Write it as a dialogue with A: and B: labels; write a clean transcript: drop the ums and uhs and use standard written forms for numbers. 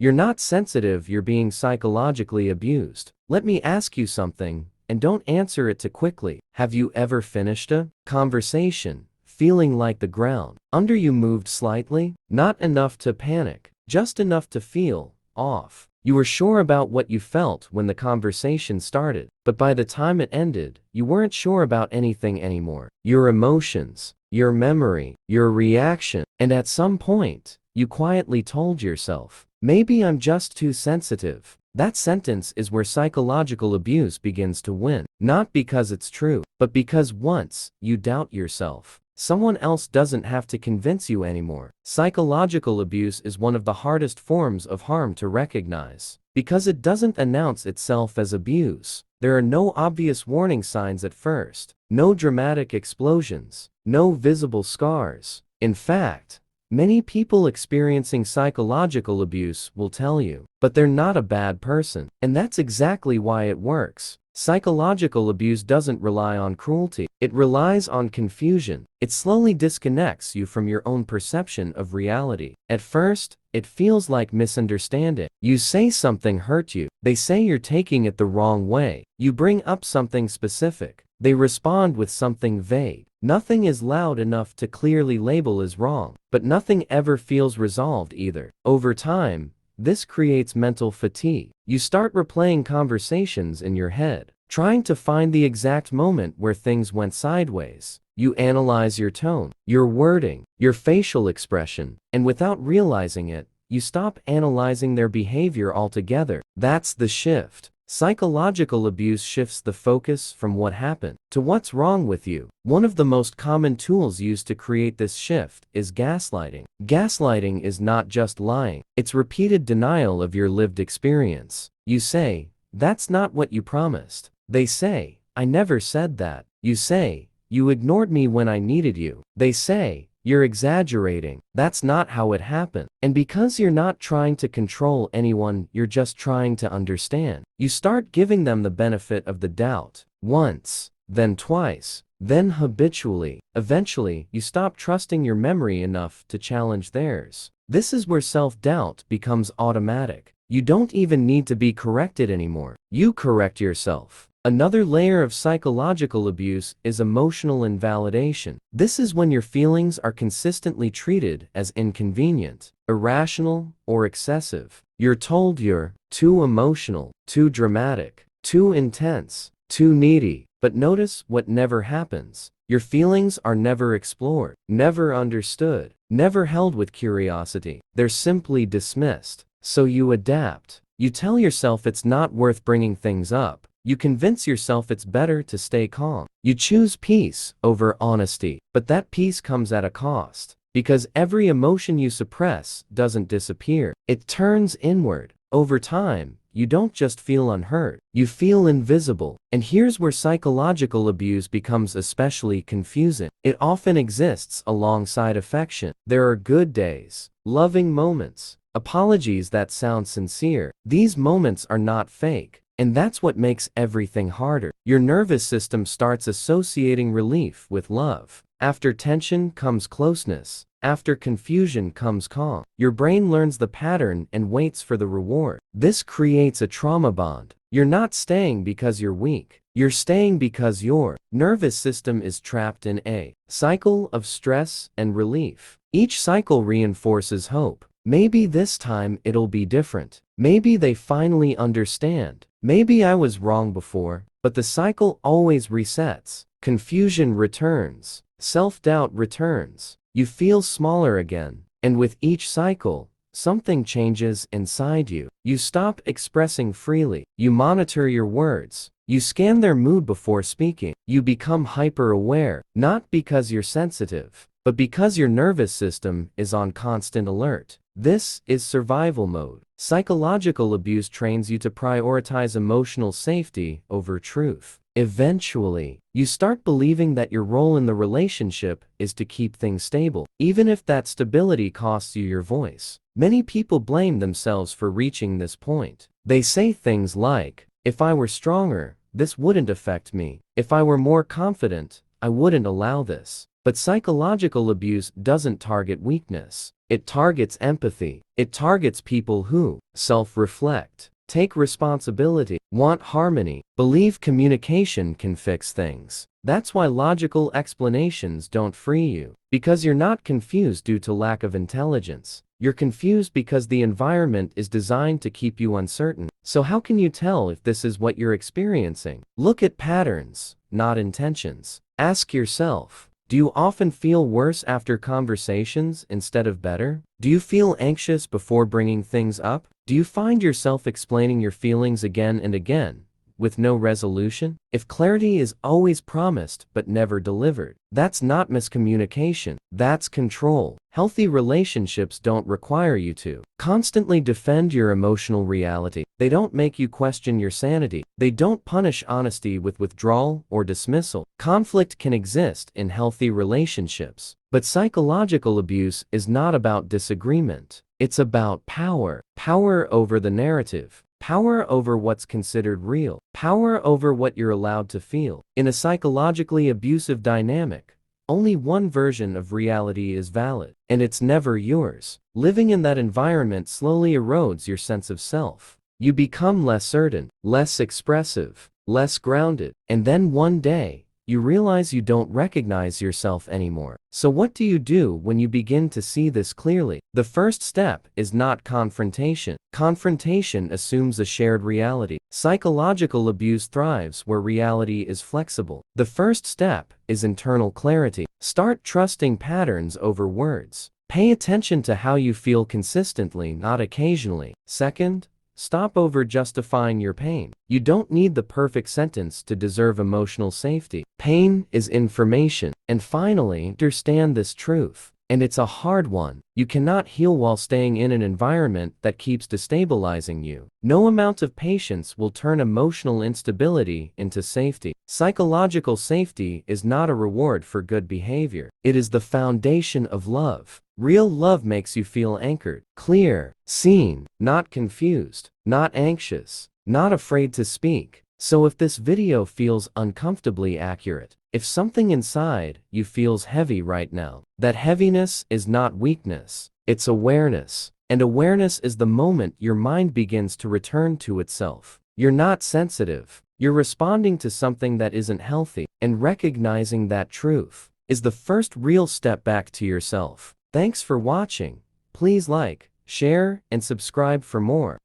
A: You're not sensitive, you're being psychologically abused. Let me ask you something, and don't answer it too quickly. Have you ever finished a conversation feeling like the ground under you moved slightly? Not enough to panic, just enough to feel off. You were sure about what you felt when the conversation started, but by the time it ended, you weren't sure about anything anymore. Your emotions, your memory, your reaction, and at some point, you quietly told yourself, maybe I'm just too sensitive. That sentence is where psychological abuse begins to win. Not because it's true, but because once you doubt yourself, someone else doesn't have to convince you anymore. Psychological abuse is one of the hardest forms of harm to recognize. Because it doesn't announce itself as abuse, there are no obvious warning signs at first, no dramatic explosions, no visible scars. In fact, many people experiencing psychological abuse will tell you, but they're not a bad person. And that's exactly why it works. Psychological abuse doesn't rely on cruelty. It relies on confusion. It slowly disconnects you from your own perception of reality. At first, it feels like misunderstanding. You say something hurt you. They say you're taking it the wrong way. You bring up something specific. They respond with something vague. Nothing is loud enough to clearly label as wrong, but nothing ever feels resolved either. Over time, this creates mental fatigue. You start replaying conversations in your head, trying to find the exact moment where things went sideways. You analyze your tone, your wording, your facial expression, and without realizing it, you stop analyzing their behavior altogether. That's the shift. Psychological abuse shifts the focus from what happened to what's wrong with you. One of the most common tools used to create this shift is gaslighting. Gaslighting is not just lying, it's repeated denial of your lived experience. You say, "That's not what you promised." They say, "I never said that." You say, "You ignored me when I needed you." They say, "You're exaggerating. That's not how it happened." And because you're not trying to control anyone, you're just trying to understand. You start giving them the benefit of the doubt. Once, then twice, then habitually. Eventually, you stop trusting your memory enough to challenge theirs. This is where self-doubt becomes automatic. You don't even need to be corrected anymore. You correct yourself. Another layer of psychological abuse is emotional invalidation. This is when your feelings are consistently treated as inconvenient, irrational, or excessive. You're told you're too emotional, too dramatic, too intense, too needy. But notice what never happens. Your feelings are never explored, never understood, never held with curiosity. They're simply dismissed. So you adapt. You tell yourself it's not worth bringing things up. You convince yourself it's better to stay calm. You choose peace over honesty, but that peace comes at a cost. Because every emotion you suppress doesn't disappear. It turns inward. Over time, you don't just feel unheard, you feel invisible. And here's where psychological abuse becomes especially confusing. It often exists alongside affection. There are good days, loving moments, apologies that sound sincere. These moments are not fake. And that's what makes everything harder. Your nervous system starts associating relief with love. After tension comes closeness. After confusion comes calm. Your brain learns the pattern and waits for the reward. This creates a trauma bond. You're not staying because you're weak. You're staying because your nervous system is trapped in a cycle of stress and relief. Each cycle reinforces hope. Maybe this time it'll be different. Maybe they finally understand. Maybe I was wrong before, but the cycle always resets. Confusion returns. Self-doubt returns. You feel smaller again. And with each cycle, something changes inside you. You stop expressing freely. You monitor your words. You scan their mood before speaking. You become hyper-aware, not because you're sensitive, but because your nervous system is on constant alert. This is survival mode. Psychological abuse trains you to prioritize emotional safety over truth. Eventually, you start believing that your role in the relationship is to keep things stable, even if that stability costs you your voice. Many people blame themselves for reaching this point. They say things like, "If I were stronger, this wouldn't affect me. If I were more confident, I wouldn't allow this." But psychological abuse doesn't target weakness. It targets empathy. It targets people who self-reflect, take responsibility, want harmony, believe communication can fix things. That's why logical explanations don't free you. Because you're not confused due to lack of intelligence. You're confused because the environment is designed to keep you uncertain. So how can you tell if this is what you're experiencing? Look at patterns, not intentions. Ask yourself, do you often feel worse after conversations instead of better? Do you feel anxious before bringing things up? Do you find yourself explaining your feelings again and again, with no resolution? If clarity is always promised but never delivered, that's not miscommunication, that's control. Healthy relationships don't require you to constantly defend your emotional reality. They don't make you question your sanity. They don't punish honesty with withdrawal or dismissal. Conflict can exist in healthy relationships, but psychological abuse is not about disagreement. It's about power. Power over the narrative. Power over what's considered real. Power over what you're allowed to feel. In a psychologically abusive dynamic, only one version of reality is valid, and it's never yours. Living in that environment slowly erodes your sense of self. You become less certain, less expressive, less grounded, and then one day, you realize you don't recognize yourself anymore. So what do you do when you begin to see this clearly? The first step is not confrontation. Confrontation assumes a shared reality. Psychological abuse thrives where reality is flexible. The first step is internal clarity. Start trusting patterns over words. Pay attention to how you feel consistently, not occasionally. Second, stop over-justifying your pain. You don't need the perfect sentence to deserve emotional safety. Pain is information. And finally, understand this truth. And it's a hard one. You cannot heal while staying in an environment that keeps destabilizing you. No amount of patience will turn emotional instability into safety. Psychological safety is not a reward for good behavior. It is the foundation of love. Real love makes you feel anchored, clear, seen, not confused, not anxious, not afraid to speak. So if this video feels uncomfortably accurate, if something inside you feels heavy right now, that heaviness is not weakness, it's awareness. And awareness is the moment your mind begins to return to itself. You're not sensitive. You're responding to something that isn't healthy. And recognizing that truth is the first real step back to yourself. Thanks for watching. Please like, share, and subscribe for more.